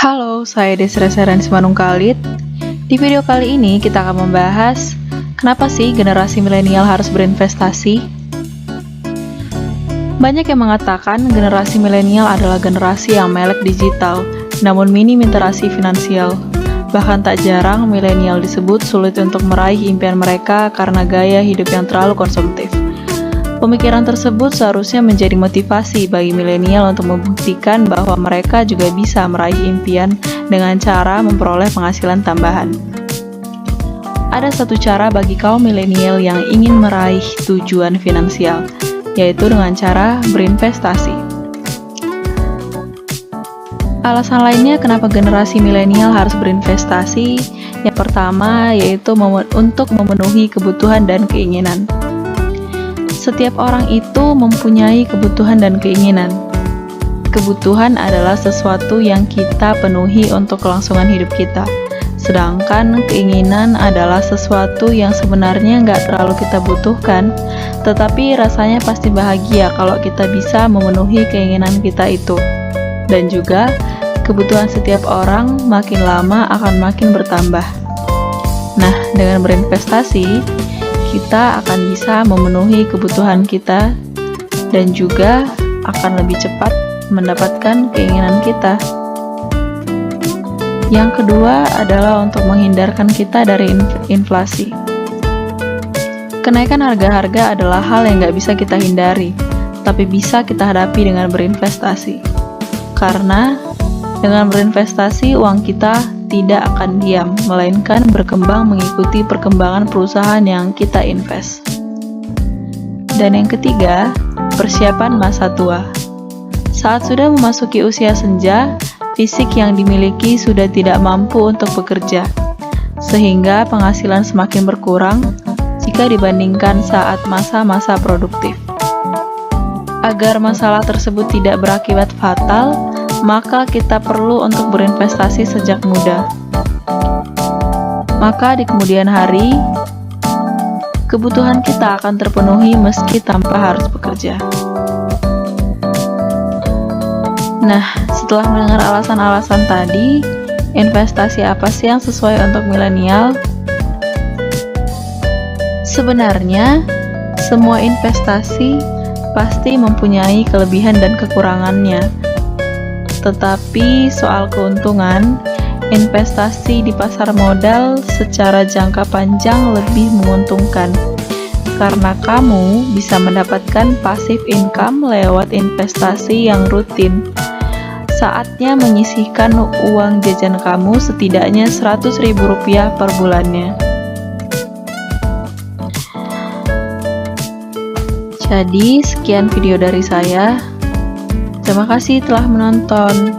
Halo, saya Desra Serensi Manungkalit. Di video kali ini kita akan membahas kenapa sih generasi milenial harus berinvestasi. Banyak yang mengatakan generasi milenial adalah generasi yang melek digital, namun minim literasi finansial. Bahkan tak jarang milenial disebut sulit untuk meraih impian mereka karena gaya hidup yang terlalu konsumtif. Pemikiran tersebut seharusnya menjadi motivasi bagi milenial untuk membuktikan bahwa mereka juga bisa meraih impian dengan cara memperoleh penghasilan tambahan. Ada satu cara bagi kaum milenial yang ingin meraih tujuan finansial, yaitu dengan cara berinvestasi. Alasan lainnya kenapa generasi milenial harus berinvestasi, yang pertama yaitu untuk memenuhi kebutuhan dan keinginan. Setiap orang itu mempunyai kebutuhan dan keinginan. Kebutuhan adalah sesuatu yang kita penuhi untuk kelangsungan hidup kita. Sedangkan keinginan adalah sesuatu yang sebenarnya nggak terlalu kita butuhkan, tetapi rasanya pasti bahagia kalau kita bisa memenuhi keinginan kita itu. Dan juga, kebutuhan setiap orang makin lama akan makin bertambah. Nah, dengan berinvestasi, kita akan bisa memenuhi kebutuhan kita dan juga akan lebih cepat mendapatkan keinginan kita. Yang kedua adalah untuk menghindarkan kita dari inflasi. Kenaikan harga-harga adalah hal yang nggak bisa kita hindari, tapi bisa kita hadapi dengan berinvestasi. Karena dengan berinvestasi, uang kita tidak akan diam, melainkan berkembang mengikuti perkembangan perusahaan yang kita invest. Dan yang ketiga, persiapan masa tua. Saat sudah memasuki usia senja, fisik yang dimiliki sudah tidak mampu untuk bekerja, sehingga penghasilan semakin berkurang jika dibandingkan saat masa-masa produktif. Agar masalah tersebut tidak berakibat fatal, maka kita perlu untuk berinvestasi sejak muda. Maka di kemudian hari, kebutuhan kita akan terpenuhi meski tanpa harus bekerja. Nah, setelah mendengar alasan-alasan tadi, investasi apa sih yang sesuai untuk milenial? Sebenarnya, semua investasi pasti mempunyai kelebihan dan kekurangannya. Tetapi soal keuntungan, investasi di pasar modal secara jangka panjang lebih menguntungkan karena kamu bisa mendapatkan passive income lewat investasi yang rutin. Saatnya menyisihkan uang jajan kamu setidaknya Rp100.000 per bulannya. Jadi, sekian video dari saya. Terima kasih telah menonton.